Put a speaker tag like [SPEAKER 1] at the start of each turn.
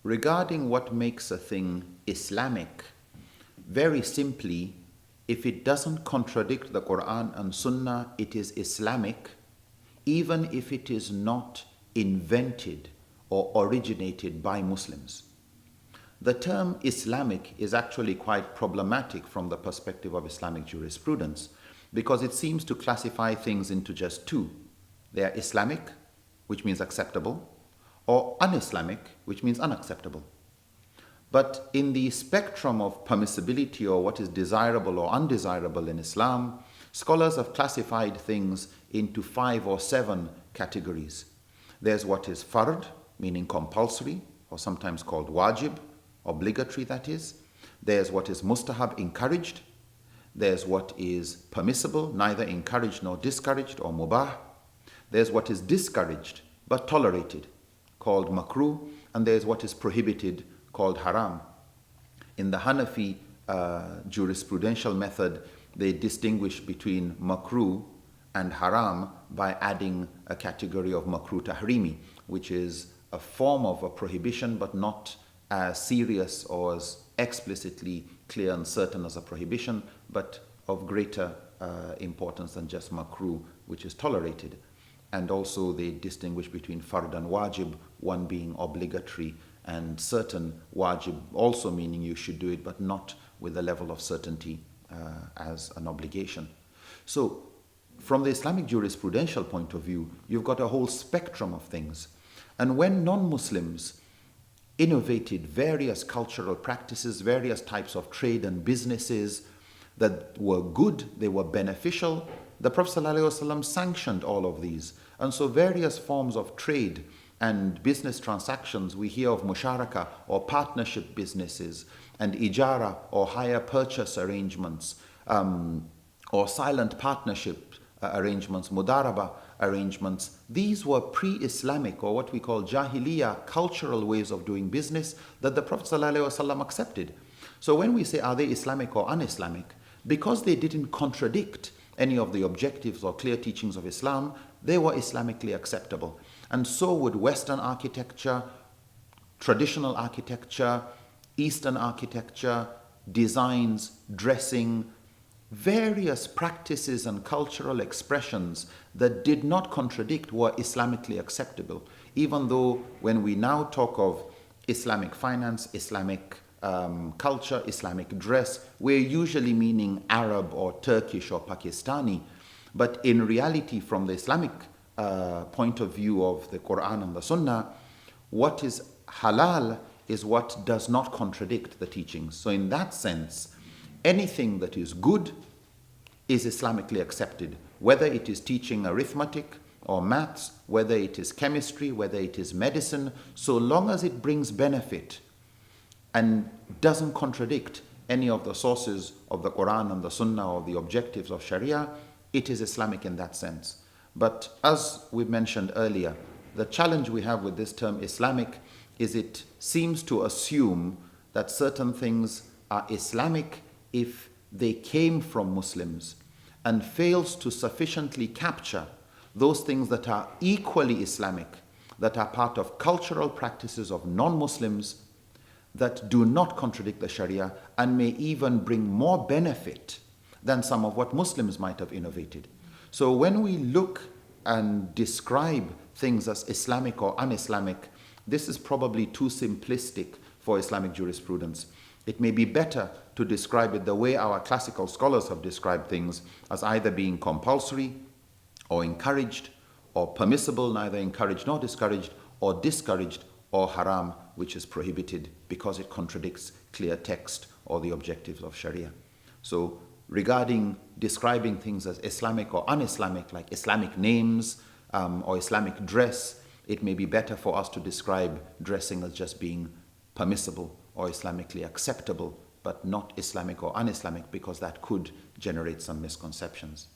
[SPEAKER 1] regarding what makes a thing Islamic, very simply, if it doesn't contradict the Quran and Sunnah, it is Islamic, even if it is not invented or originated by Muslims. The term Islamic is actually quite problematic from the perspective of Islamic jurisprudence because it seems to classify things into just two. They are Islamic, which means acceptable, or un-Islamic, which means unacceptable. But in the spectrum of permissibility or what is desirable or undesirable in Islam, scholars have classified things into 5 or 7 categories. There's what is fard, meaning compulsory, or sometimes called wajib, obligatory that is. There's what is mustahab, encouraged. There's what is permissible, neither encouraged nor discouraged, or mubah. There's what is discouraged but tolerated, called makruh. And there's what is prohibited, called haram. In the Hanafi jurisprudential method, they distinguish between makruh and haram by adding a category of makruh tahrimi, which is a form of a prohibition but not as serious or as explicitly clear and certain as a prohibition, but of greater importance than just makruh, which is tolerated. And also they distinguish between fard and wajib, one being obligatory and certain, wajib also meaning you should do it, but not with the level of certainty as an obligation. So from the Islamic jurisprudential point of view, you've got a whole spectrum of things. And when non-Muslims innovated various cultural practices, various types of trade and businesses that were good, they were beneficial, the Prophet ﷺ sanctioned all of these. And so various forms of trade and business transactions, we hear of musharaka or partnership businesses, and ijara or hire purchase arrangements, or silent partnership arrangements, mudaraba arrangements. These were pre-Islamic or what we call jahiliyyah cultural ways of doing business that the Prophet ﷺ accepted. So when we say are they Islamic or un-Islamic, because they didn't contradict any of the objectives or clear teachings of Islam, they were Islamically acceptable. And so would Western architecture, traditional architecture, Eastern architecture, designs, dressing, various practices and cultural expressions that did not contradict were Islamically acceptable. Even though when we now talk of Islamic finance, Islamic culture, Islamic dress, we're usually meaning Arab or Turkish or Pakistani. But in reality, from the Islamic point of view of the Quran and the Sunnah, what is halal is what does not contradict the teachings. So in that sense, anything that is good is Islamically accepted, whether it is teaching arithmetic or maths, whether it is chemistry, whether it is medicine, so long as it brings benefit and doesn't contradict any of the sources of the Quran and the Sunnah or the objectives of Sharia, it is Islamic in that sense. But as we mentioned earlier, the challenge we have with this term Islamic is it seems to assume that certain things are Islamic if they came from Muslims, and fails to sufficiently capture those things that are equally Islamic, that are part of cultural practices of non-Muslims that do not contradict the Sharia and may even bring more benefit than some of what Muslims might have innovated. So when we look and describe things as Islamic or un-Islamic, this is probably too simplistic for Islamic jurisprudence. It may be better to describe it the way our classical scholars have described things, as either being compulsory or encouraged or permissible, neither encouraged nor discouraged, or discouraged, or haram, which is prohibited because it contradicts clear text or the objectives of Sharia. So regarding describing things as Islamic or un-Islamic, like Islamic names or Islamic dress, it may be better for us to describe dressing as just being permissible or Islamically acceptable, but not Islamic or un-Islamic, because that could generate some misconceptions.